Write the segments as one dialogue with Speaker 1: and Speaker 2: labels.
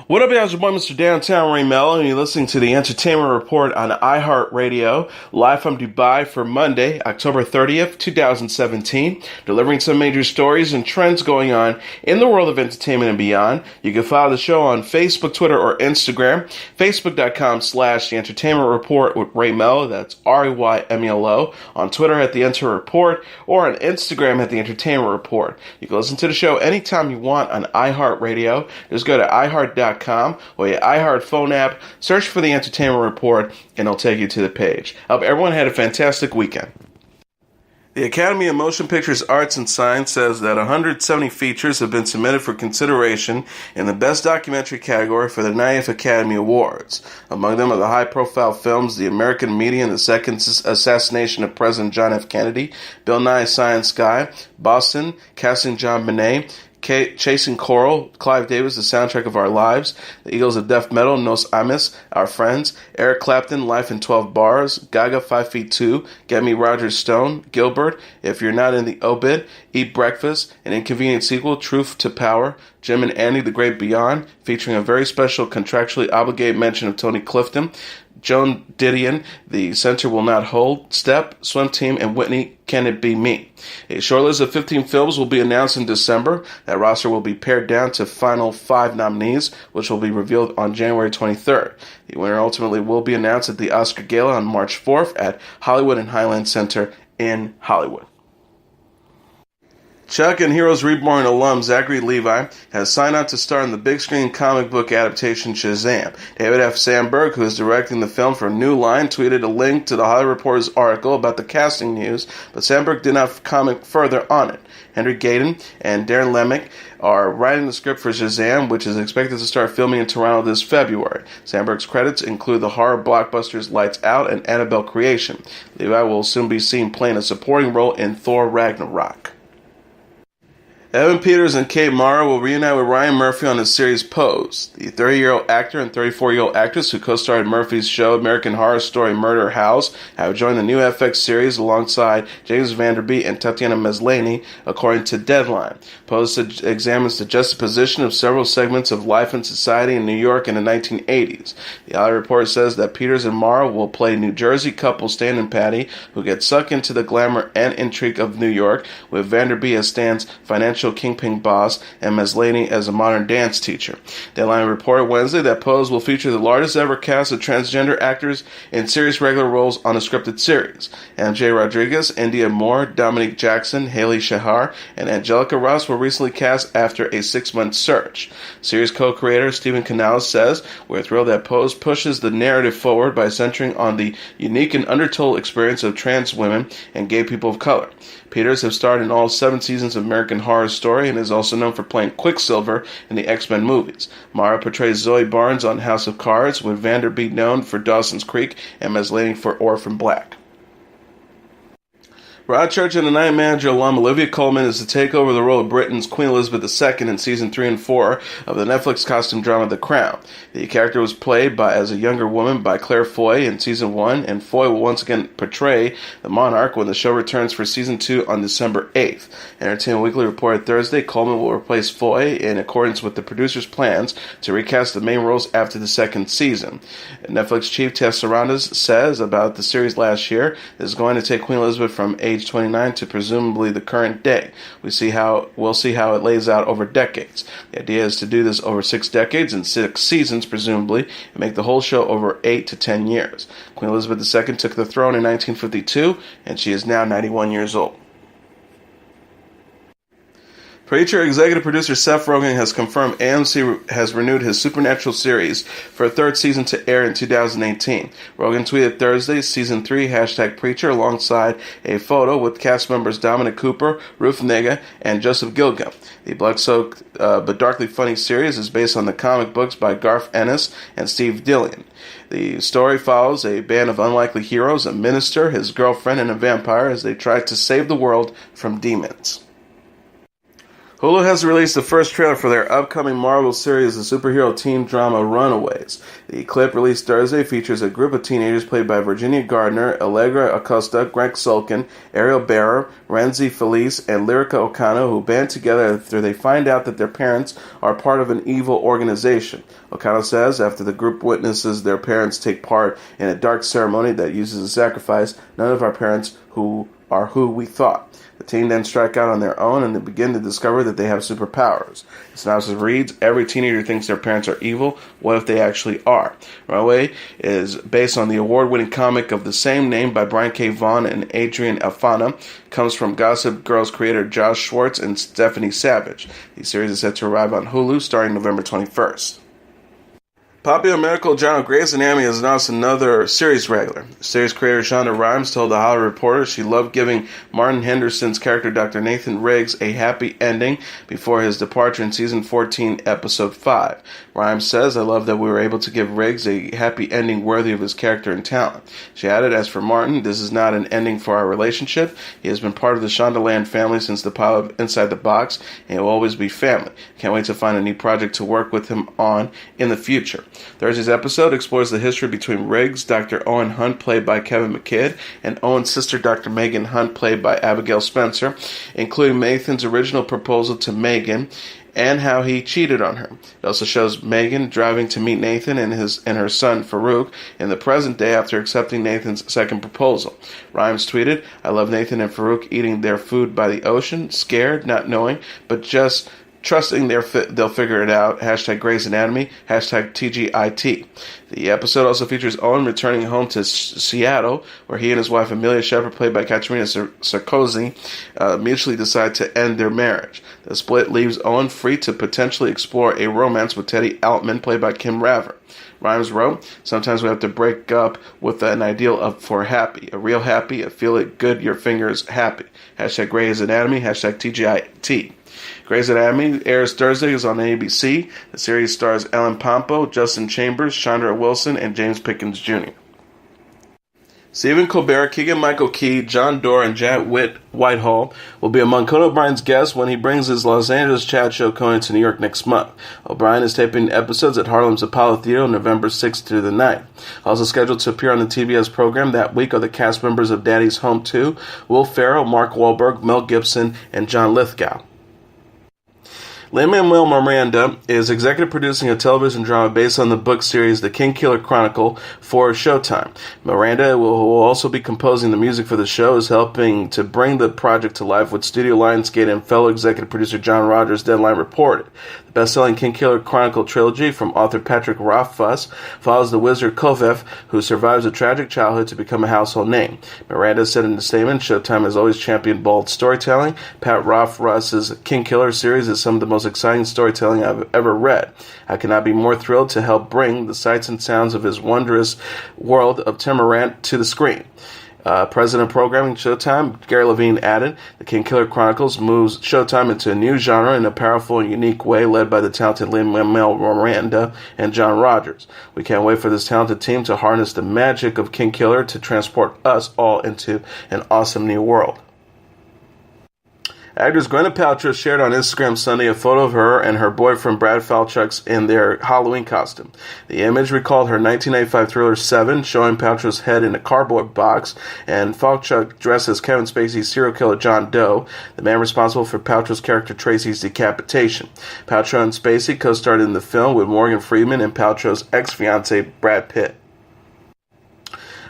Speaker 1: What up, y'all? It's your boy, Mr. Downtown Ray Melo, and you're listening to the Entertainment Report on iHeartRadio, live from Dubai for Monday, October 30th, 2017, delivering some major stories and trends going on in the world of entertainment and beyond. You can follow the show on Facebook, Twitter, or Instagram, facebook.com/The Entertainment Report with Ray Melo, that's RAYMELO, on Twitter at The Enter Report, or on Instagram at The Entertainment Report. You can listen to the show anytime you want on iHeartRadio. Just go to iHeart.com or your iHeart phone app, search for the Entertainment Report, and it'll take you to the page. I hope everyone had a fantastic weekend. The Academy of Motion Pictures Arts and Science says that 170 features have been submitted for consideration in the Best Documentary category for the 90th Academy Awards. Among them are the high-profile films The American Media and the Second Assassination of President John F. Kennedy, Bill Nye Science Guy, Boston, Casting John Bonet, Chasing Coral, Clive Davis, The Soundtrack of Our Lives, The Eagles of Death Metal, Nos Amis, Our Friends, Eric Clapton, Life in 12 Bars, Gaga, 5 Feet 2, Get Me Roger Stone, Gilbert, If You're Not in the Obit, Eat Breakfast, An Inconvenient Sequel, Truth to Power, Jim and Andy, The Great Beyond, featuring a very special contractually obligated mention of Tony Clifton, Joan Didion, The Center Will Not Hold, Step, Swim Team, and Whitney, Can It Be Me? A short list of 15 films will be announced in December. That roster will be pared down to final 5 nominees, which will be revealed on January 23rd. The winner ultimately will be announced at the Oscar Gala on March 4th at Hollywood and Highland Center in Hollywood. Chuck and Heroes Reborn alum Zachary Levi has signed on to star in the big screen comic book adaptation Shazam. David F. Sandberg, who is directing the film for New Line, tweeted a link to the Hollywood Reporter's article about the casting news, but Sandberg did not comment further on it. Henry Gayden and Darren Lemick are writing the script for Shazam, which is expected to start filming in Toronto this February. Sandberg's credits include the horror blockbusters Lights Out and Annabelle Creation. Levi will soon be seen playing a supporting role in Thor Ragnarok. Evan Peters and Kate Mara will reunite with Ryan Murphy on the series Pose. The 30-year-old actor and 34-year-old actress who co-starred in Murphy's show American Horror Story Murder House have joined the new FX series alongside James Van Der Beek and Tatiana Maslany, according to Deadline. Pose examines the juxtaposition of several segments of life and society in New York in the 1980s. The Hollywood Reporter says that Peters and Mara will play New Jersey couple Stan and Patty, who get sucked into the glamour and intrigue of New York, with Van Der Beek as Stan's financial kingpin boss and Maslany as a modern dance teacher. Deadline reported Wednesday that Pose will feature the largest ever cast of transgender actors in serious regular roles on a scripted series. MJ Rodriguez, India Moore, Dominique Jackson, Haley Shahar, and Angelica Ross were recently cast after a 6-month search. Series co-creator Stephen Canales says, "We're thrilled that Pose pushes the narrative forward by centering on the unique and undertold experience of trans women and gay people of color." Peters has starred in all 7 seasons of American Horror Story and is also known for playing Quicksilver in the X-Men movies. Mara portrays Zoe Barnes on House of Cards, with Van Der Beek known for Dawson's Creek and Maslany for Orphan Black. Broadchurch and the Night Manager alum Olivia Colman is to take over the role of Britain's Queen Elizabeth II in season 3 and 4 of the Netflix costume drama The Crown. The character was played as a younger woman by Claire Foy in season 1, and Foy will once again portray the monarch when the show returns for season 2 on December 8th. Entertainment Weekly reported Thursday Colman will replace Foy in accordance with the producer's plans to recast the main roles after the second season. Netflix chief Tess Sarandos says about the series last year, it is going to take Queen Elizabeth from age 29 to presumably the current day. We'll see how it lays out over decades. The idea is to do this over 6 decades and 6 seasons, presumably, and make the whole show over 8 to 10 years. Queen Elizabeth II took the throne in 1952, and she is now 91 years old. Preacher executive producer Seth Rogen has confirmed AMC has renewed his Supernatural series for a 3rd season to air in 2018. Rogen tweeted Thursday, Season 3, #Preacher, alongside a photo with cast members Dominic Cooper, Ruth Negga, and Joseph Gilgun. The blood-soaked but darkly funny series is based on the comic books by Garth Ennis and Steve Dillon. The story follows a band of unlikely heroes, a minister, his girlfriend, and a vampire as they try to save the world from demons. Hulu has released the first trailer for their upcoming Marvel series, the superhero teen drama Runaways. The clip, released Thursday, features a group of teenagers played by Virginia Gardner, Allegra Acosta, Greg Sulkin, Ariel Bearer, Renzi Felice, and Lyrica Okano, who band together after they find out that their parents are part of an evil organization. Okano says after the group witnesses their parents take part in a dark ceremony that uses a sacrifice, none of our parents are who we thought. The teen then strike out on their own and they begin to discover that they have superpowers. The synopsis reads, every teenager thinks their parents are evil. What if they actually are? Runaway is based on the award-winning comic of the same name by Brian K. Vaughan and Adrian Alfano. Comes from Gossip Girl's creator Josh Schwartz and Stephanie Savage. The series is set to arrive on Hulu starting November 21st. Popular medical journal Grey's Anatomy has announced another series regular. Series creator Shonda Rhimes told The Hollywood Reporter she loved giving Martin Henderson's character Dr. Nathan Riggs a happy ending before his departure in Season 14, Episode 5. Rhimes says, I love that we were able to give Riggs a happy ending worthy of his character and talent. She added, as for Martin, this is not an ending for our relationship. He has been part of the Shondaland family since the pilot of Inside the Box, and he will always be family. Can't wait to find a new project to work with him on in the future. Thursday's episode explores the history between Riggs, Dr. Owen Hunt, played by Kevin McKidd, and Owen's sister, Dr. Megan Hunt, played by Abigail Spencer, including Nathan's original proposal to Megan and how he cheated on her. It also shows Megan driving to meet Nathan and her son, Farouk, in the present day after accepting Nathan's second proposal. Rhimes tweeted, I love Nathan and Farouk eating their food by the ocean, scared, not knowing, but just trusting they'll figure it out. Hashtag Grey's Anatomy. Hashtag TGIT. The episode also features Owen returning home to Seattle, where he and his wife Amelia Shepard, played by Katerina Sarkozy, mutually decide to end their marriage. The split leaves Owen free to potentially explore a romance with Teddy Altman, played by Kim Raver. Rhimes wrote, sometimes we have to break up with an ideal of for happy. A real happy, a feel it good, your fingers happy. Hashtag Grey's Anatomy. Hashtag TGIT. Grey's Anatomy airs Thursdays on ABC. The series stars Ellen Pompo, Justin Chambers, Chandra Wilson, and James Pickens Jr. Stephen Colbert, Keegan-Michael Key, John Doerr, and Jack Whitehall will be among Conan O'Brien's guests when he brings his Los Angeles chat show Conan to New York next month. O'Brien is taping episodes at Harlem's Apollo Theater on November 6th through the 9th. Also scheduled to appear on the TBS program that week are the cast members of Daddy's Home 2, Will Ferrell, Mark Wahlberg, Mel Gibson, and John Lithgow. Lin-Manuel Miranda is executive producing a television drama based on the book series The Kingkiller Chronicle for Showtime. Miranda will also be composing the music for the show, is helping to bring the project to life with Studio Lionsgate and fellow executive producer John Rogers Deadline reported. The best-selling Kingkiller Chronicle trilogy from author Patrick Rothfuss follows the wizard Kovef, who survives a tragic childhood to become a household name. Miranda said in a statement, Showtime has always championed bold storytelling. Pat Rothfuss's Kingkiller series is some of the most exciting storytelling I've ever read. I cannot be more thrilled to help bring the sights and sounds of his wondrous world of Temerant to the screen. President of Programming Showtime, Gary Levine, added, The Kingkiller Chronicles moves Showtime into a new genre in a powerful and unique way, led by the talented Lin-Manuel Miranda and John Rogers. We can't wait for this talented team to harness the magic of Kingkiller to transport us all into an awesome new world. Actress Gwyneth Paltrow shared on Instagram Sunday a photo of her and her boyfriend Brad Falchuk in their Halloween costume. The image recalled her 1985 thriller Seven, showing Paltrow's head in a cardboard box, and Falchuk dressed as Kevin Spacey's serial killer John Doe, the man responsible for Paltrow's character Tracy's decapitation. Paltrow and Spacey co-starred in the film with Morgan Freeman and Paltrow's ex-fiancé Brad Pitt.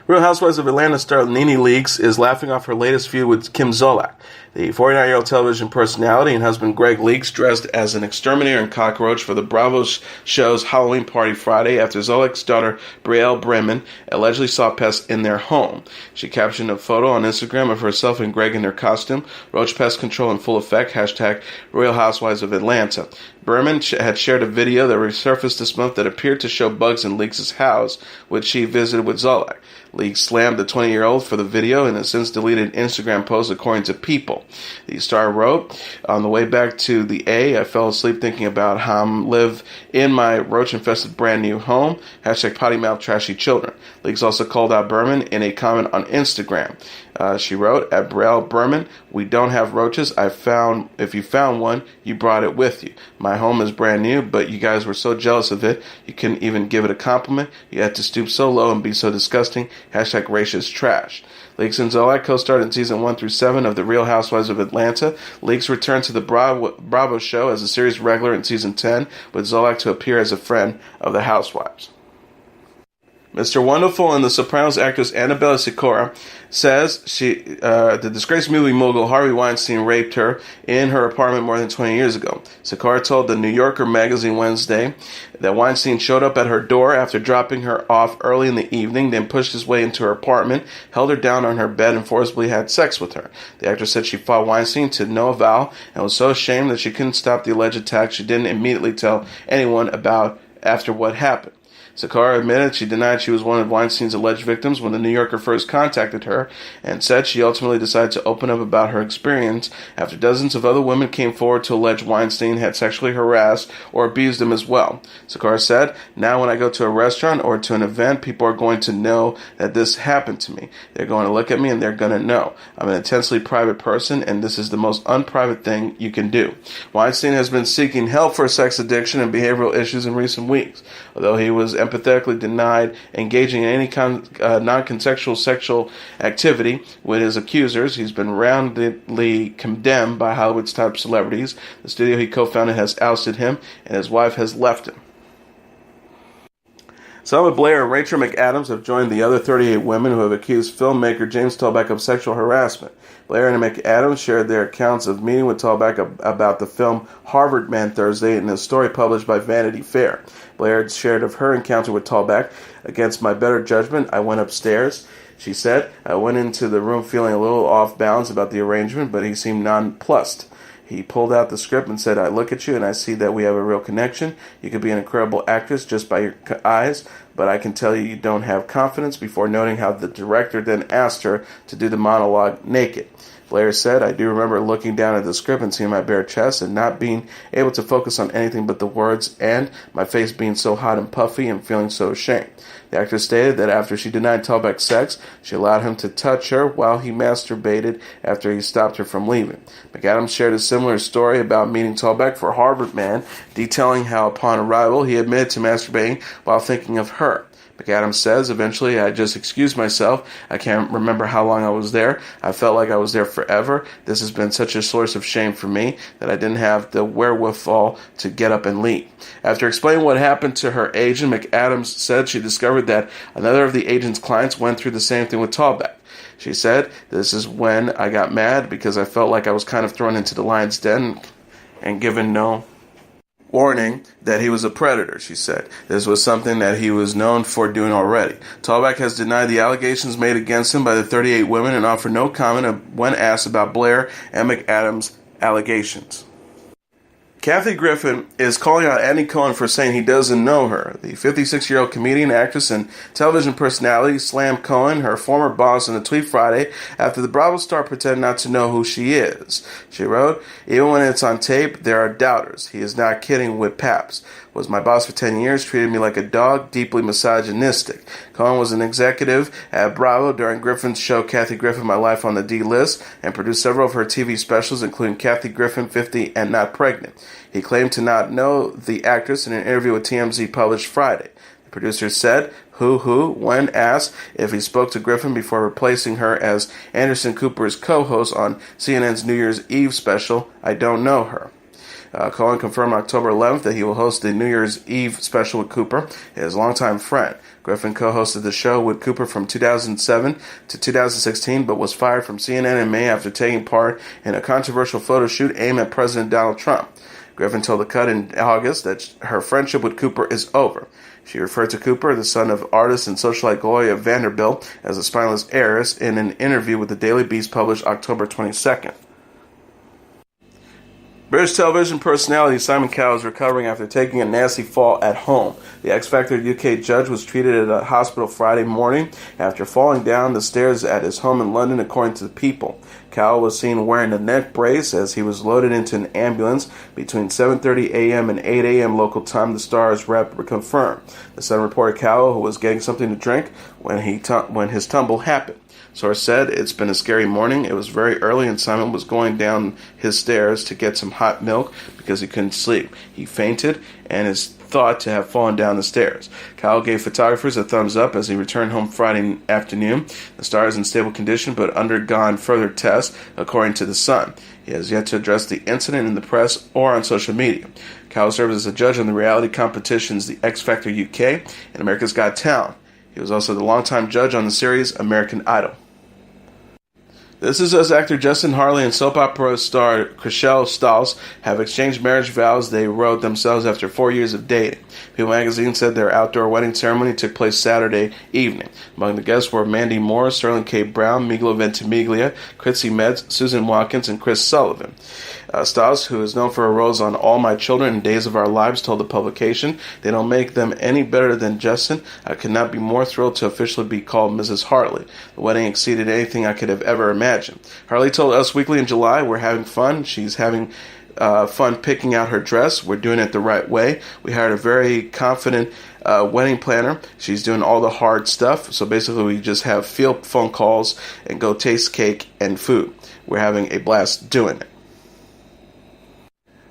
Speaker 1: Real Housewives of Atlanta star NeNe Leakes is laughing off her latest feud with Kim Zolciak. The 49-year-old television personality and husband Greg Leakes dressed as an exterminator and cockroach for the Bravo show's Halloween party Friday after Zolciak's daughter Brielle Bremen allegedly saw pests in their home. She captioned a photo on Instagram of herself and Greg in their costume, Roach Pest Control in full effect, hashtag Real Housewives of Atlanta. Berman had shared a video that resurfaced this month that appeared to show bugs in Leakes' house, which she visited with Zolciak. Leakes slammed the 20-year-old for the video and has since deleted Instagram posts according to People. Chronicle. The Star wrote, on the way back to the A, I fell asleep thinking about how I live in my roach-infested brand new home. Hashtag potty mouth trashy children. Leakes also called out Berman in a comment on Instagram. She wrote, at Brell Berman, we don't have roaches. If you found one, you brought it with you. My home is brand new, but you guys were so jealous of it, you couldn't even give it a compliment. You had to stoop so low and be so disgusting. Hashtag racist trash. Leakes and Zolciak co-starred in season 1 through 7 of The Real Housewives of Atlanta. Leakes returned to the Bravo show as a series regular in season 10, with Zolciak to appear as a friend of the housewives. Mr. Wonderful and The Sopranos actress Annabella Sciorra says the disgraced movie mogul Harvey Weinstein raped her in her apartment more than 20 years ago. Sciorra told the New Yorker magazine Wednesday that Weinstein showed up at her door after dropping her off early in the evening, then pushed his way into her apartment, held her down on her bed, and forcibly had sex with her. The actress said she fought Weinstein to no avail and was so ashamed that she couldn't stop the alleged attack she didn't immediately tell anyone about after what happened. Sciorra admitted she denied she was one of Weinstein's alleged victims when the New Yorker first contacted her, and said she ultimately decided to open up about her experience after dozens of other women came forward to allege Weinstein had sexually harassed or abused them as well. Sciorra said, now when I go to a restaurant or to an event, people are going to know that this happened to me. They're going to look at me and they're going to know. I'm an intensely private person, and this is the most unprivate thing you can do. Weinstein has been seeking help for sex addiction and behavioral issues in recent weeks. Although he was empathetically denied engaging in any non-consensual sexual activity with his accusers, he's been roundly condemned by Hollywood's top celebrities. The studio he co-founded has ousted him, and his wife has left him. Selma Blair and Rachel McAdams have joined the other 38 women who have accused filmmaker James Toback of sexual harassment. Blair and McAdams shared their accounts of meeting with Toback about the film Harvard Man Thursday in a story published by Vanity Fair. Blair shared of her encounter with Toback. Against my better judgment, I went upstairs. She said, I went into the room feeling a little off balance about the arrangement, but he seemed nonplussed. He pulled out the script and said, I look at you and I see that we have a real connection. You could be an incredible actress just by your eyes, but I can tell you don't have confidence, before noting how the director then asked her to do the monologue naked. Blair said, I do remember looking down at the script and seeing my bare chest and not being able to focus on anything but the words, and my face being so hot and puffy and feeling so ashamed. The actress stated that after she denied Toback sex, she allowed him to touch her while he masturbated after he stopped her from leaving. McAdams shared a similar story about meeting Toback for Harvard Man, detailing how upon arrival he admitted to masturbating while thinking of her. McAdams says, eventually I just excused myself. I can't remember how long I was there. I felt like I was there forever. This has been such a source of shame for me that I didn't have the wherewithal to get up and leave. After explaining what happened to her agent, McAdams said she discovered that another of the agent's clients went through the same thing with Toback. She said, this is when I got mad because I felt like I was kind of thrown into the lion's den and given no warning that he was a predator, she said. This was something that he was known for doing already. Toback has denied the allegations made against him by the 38 women and offered no comment when asked about Blair and McAdams' allegations. Kathy Griffin is calling out Andy Cohen for saying he doesn't know her. The 56-year-old comedian, actress, and television personality slammed Cohen, her former boss, in a tweet Friday after the Bravo star pretended not to know who she is. She wrote, even when it's on tape, there are doubters. He is not kidding with Paps. Was my boss for 10 years, treated me like a dog, deeply misogynistic. Cohen was an executive at Bravo during Griffin's show Kathy Griffin, My Life on the D-List, and produced several of her TV specials, including Kathy Griffin, 50 and Not Pregnant. He claimed to not know the actress in an interview with TMZ published Friday. The producer said, when asked if he spoke to Griffin before replacing her as Anderson Cooper's co-host on CNN's New Year's Eve special, I don't know her. Cohen confirmed October 11th that he will host the New Year's Eve special with Cooper, his longtime friend. Griffin co-hosted the show with Cooper from 2007 to 2016, but was fired from CNN in May after taking part in a controversial photo shoot aimed at President Donald Trump. Griffin told The Cut in August that her friendship with Cooper is over. She referred to Cooper, the son of artist and socialite Gloria Vanderbilt, as a spineless heiress in an interview with the Daily Beast published October 22nd. British television personality Simon Cowell is recovering after taking a nasty fall at home. The X Factor UK judge was treated at a hospital Friday morning after falling down the stairs at his home in London, according to the People. Cowell was seen wearing a neck brace as he was loaded into an ambulance between 7:30 a.m. and 8 a.m. local time, the Star's rep confirmed. The Sun reported Cowell, who was getting something to drink when his tumble happened. Source said, "It's been a scary morning. It was very early and Simon was going down his stairs to get some hot milk because he couldn't sleep. He fainted and is thought to have fallen down the stairs." Cowell gave photographers a thumbs up as he returned home Friday afternoon. The Star is in stable condition but undergone further tests, according to The Sun. He has yet to address the incident in the press or on social media. Cowell serves as a judge on the reality competitions The X Factor UK and America's Got Talent. He was also the longtime judge on the series American Idol. This is as actor Justin Hartley and soap opera star Chrishell Stause have exchanged marriage vows they wrote themselves after 4 years of dating. People magazine said their outdoor wedding ceremony took place Saturday evening. Among the guests were Mandy Moore, Sterling K. Brown, Miguel Ventimiglia, Chrissy Metz, Susan Watkins, and Chris Sullivan. Stause, who is known for her roles on All My Children and Days of Our Lives, told the publication, "They don't make them any better than Justin. I could not be more thrilled to officially be called Mrs. Hartley. The wedding exceeded anything I could have ever imagined." Hartley told Us Weekly in July, "We're having fun. She's having fun picking out her dress. We're doing it the right way. We hired a very confident wedding planner. She's doing all the hard stuff. So basically we just have field phone calls and go taste cake and food. We're having a blast doing it."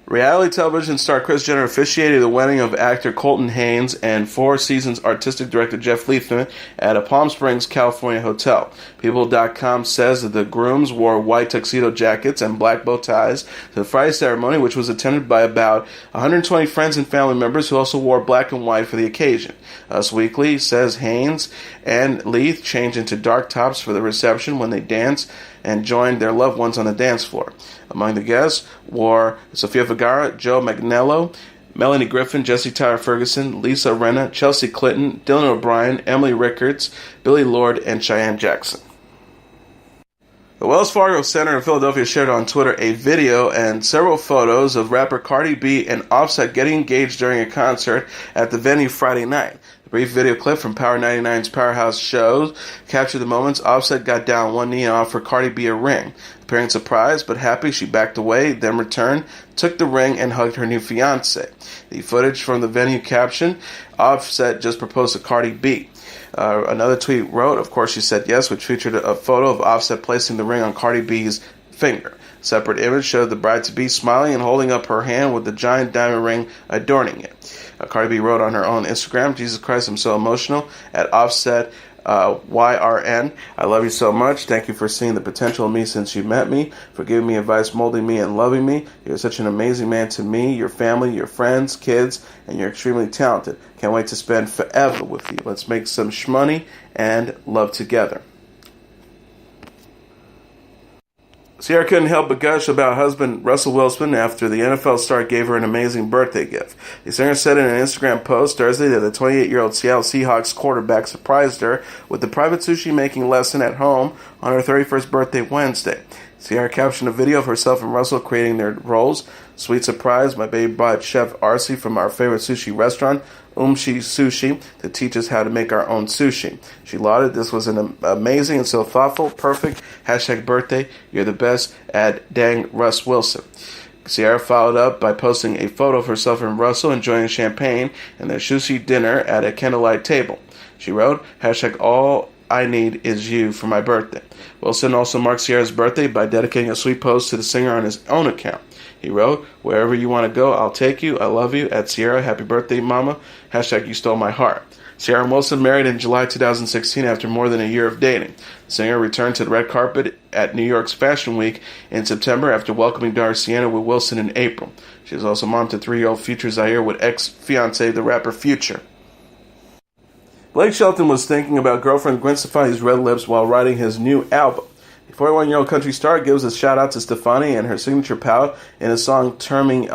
Speaker 1: Reality television star Kris Jenner officiated the wedding of actor Colton Haynes and Four Seasons artistic director Jeff Leithman at a Palm Springs, California hotel. People.com says that the grooms wore white tuxedo jackets and black bow ties to the Friday ceremony, which was attended by about 120 friends and family members who also wore black and white for the occasion. Us Weekly says Haynes and Leith changed into dark tops for the reception when they danced and joined their loved ones on the dance floor. Among the guests were Sofia Vergara, Joe Manganiello, Melanie Griffin, Jesse Tyler Ferguson, Lisa Rinna, Chelsea Clinton, Dylan O'Brien, Emily Rickards, Billy Lord, and Cheyenne Jackson. The Wells Fargo Center in Philadelphia shared on Twitter a video and several photos of rapper Cardi B and Offset getting engaged during a concert at the venue Friday night. The brief video clip from Power 99's Powerhouse shows captured the moments Offset got down on one knee and offered Cardi B a ring. Appearing surprised but happy, she backed away, then returned, took the ring, and hugged her new fiancé. The footage from the venue captioned, "Offset just proposed to Cardi B." Another tweet wrote, "Of course she said yes," which featured a photo of Offset placing the ring on Cardi B's finger. A separate image showed the bride-to-be smiling and holding up her hand with the giant diamond ring adorning it. Cardi B wrote on her own Instagram, "Jesus Christ, I'm so emotional," at Offset YRN. "I love you so much. Thank you for seeing the potential in me since you met me, for giving me advice, molding me, and loving me. You're such an amazing man to me, your family, your friends, kids, and you're extremely talented. Can't wait to spend forever with you. Let's make some shmoney and love together." Sierra couldn't help but gush about husband Russell Wilson after the NFL star gave her an amazing birthday gift. The singer said in an Instagram post Thursday that the 28-year-old Seattle Seahawks quarterback surprised her with a private sushi-making lesson at home on her 31st birthday Wednesday. Sierra captioned a video of herself and Russell creating their roles. "Sweet surprise, my baby brought Chef Arcee from our favorite sushi restaurant, Umshi Sushi, to teach us how to make our own sushi. She lauded this was an amazing and so thoughtful, perfect, #birthday, you're the best, at Dang Russ Wilson." Sierra followed up by posting a photo of herself and Russell enjoying champagne and their sushi dinner at a candlelight table. She wrote, "all I need is you for my birthday." Wilson also marked Sierra's birthday by dedicating a sweet post to the singer on his own account. He wrote, "Wherever you want to go, I'll take you. I love you. At Sierra, happy birthday, mama. #you stole my heart." Sierra and Wilson married in July 2016 after more than a year of dating. The singer returned to the red carpet at New York's Fashion Week in September after welcoming daughter Sienna with Wilson in April. She is also mom to 3-year-old Future Zaire with ex-fiancé, the rapper Future. Blake Shelton was thinking about girlfriend Gwen Stefani's red lips while writing his new album. The 41-year-old country star gives a shout-out to Stefani and her signature pout in his song Turning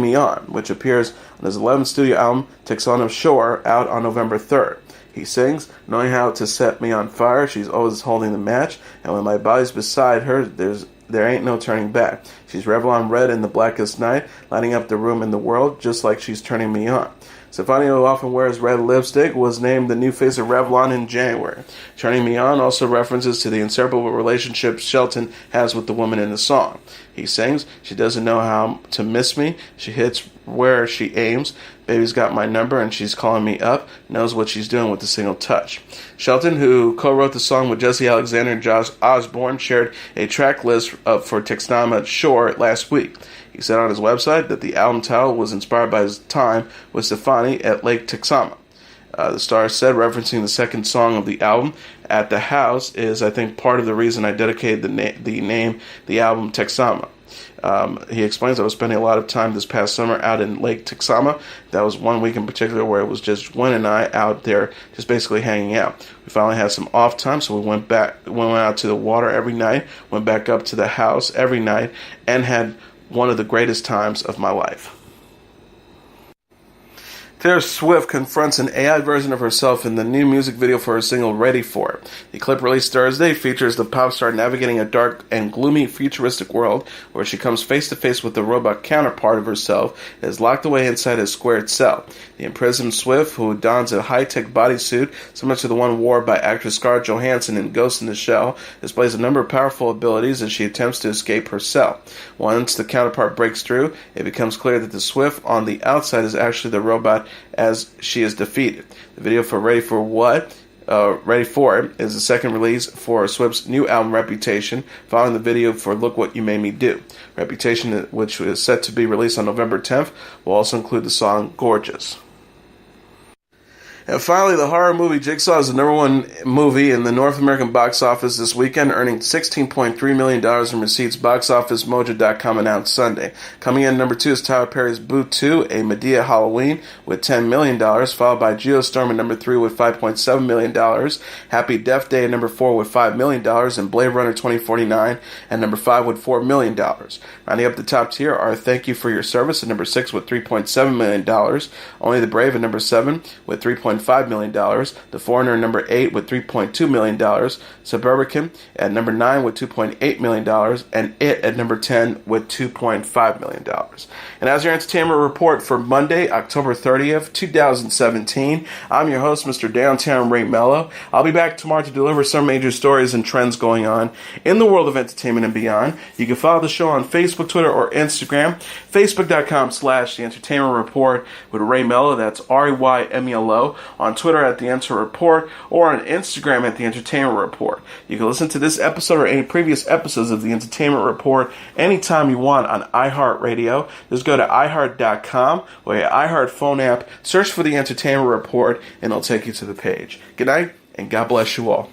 Speaker 1: Me On, which appears on his 11th studio album, Texana Shore, out on November 3rd. He sings, "Knowing how to set me on fire, she's always holding the match, and when my body's beside her, there ain't no turning back. She's Revlon red in the blackest night, lighting up the room in the world, just like she's turning me on. Stefani, who often wears red lipstick, was named the new face of Revlon in January. Turning Me On also references to the inseparable relationship Shelton has with the woman in the song. He sings, "She doesn't know how to miss me. She hits where she aims. Baby's got my number and she's calling me up. Knows what she's doing with a single touch." Shelton, who co-wrote the song with Jesse Alexander and Josh Osborne, shared a track list for Textama Shore last week. He said on his website that the album title was inspired by his time with Stefani at Lake Texama. The star said, referencing the second song of the album, "At the House is, I think, part of the reason I dedicated the name the album Texama." He explains, "I was spending a lot of time this past summer out in Lake Texama. That was one week in particular where it was just Gwen and I out there just basically hanging out. We finally had some off time, so we went out to the water every night, went back up to the house every night, and had one of the greatest times of my life." Taylor Swift confronts an AI version of herself in the new music video for her single Ready For It. The clip released Thursday features the pop star navigating a dark and gloomy futuristic world where she comes face to face with the robot counterpart of herself that is locked away inside a squared cell. The imprisoned Swift, who dons a high-tech bodysuit similar to the one worn by actress Scarlett Johansson in Ghost in the Shell, displays a number of powerful abilities as she attempts to escape her cell. Once the counterpart breaks through, it becomes clear that the Swift on the outside is actually the robot as she is defeated. The video for Ready For It is the second release for Swift's new album Reputation, following the video for Look What You Made Me Do. Reputation, which is set to be released on November 10th, will also include the song Gorgeous. And finally, the horror movie Jigsaw is the number one movie in the North American box office this weekend, earning $16.3 million in receipts, BoxOfficeMojo.com announced Sunday. Coming in number 2 is Tyler Perry's Boo 2, a Medea Halloween, with $10 million, followed by Geostorm at number 3 with $5.7 million, Happy Death Day at number 4 with $5 million, and Blade Runner 2049 at number 5 with $4 million. Rounding up the top tier are Thank You for Your Service at number 6 with $3.7 million, Only the Brave at number 7 with $3.5 million, The Foreigner number 8 with $3.2 million, Suburban at number 9 with $2.8 million, and It at number 10 with $2.5 million. And as your entertainment report for Monday, October 30th, 2017, I'm your host, Mr. Downtown Ray Melo. I'll be back tomorrow to deliver some major stories and trends going on in the world of entertainment and beyond. You can follow the show on Facebook, Twitter, or Instagram. Facebook.com/The Entertainment Report with Ray Melo. That's REYMELO. On Twitter at The Enter Report, or on Instagram at The Entertainment Report. You can listen to this episode or any previous episodes of The Entertainment Report anytime you want on iHeartRadio. Just go to iHeart.com or your iHeart phone app, search for The Entertainment Report, and it'll take you to the page. Good night, and God bless you all.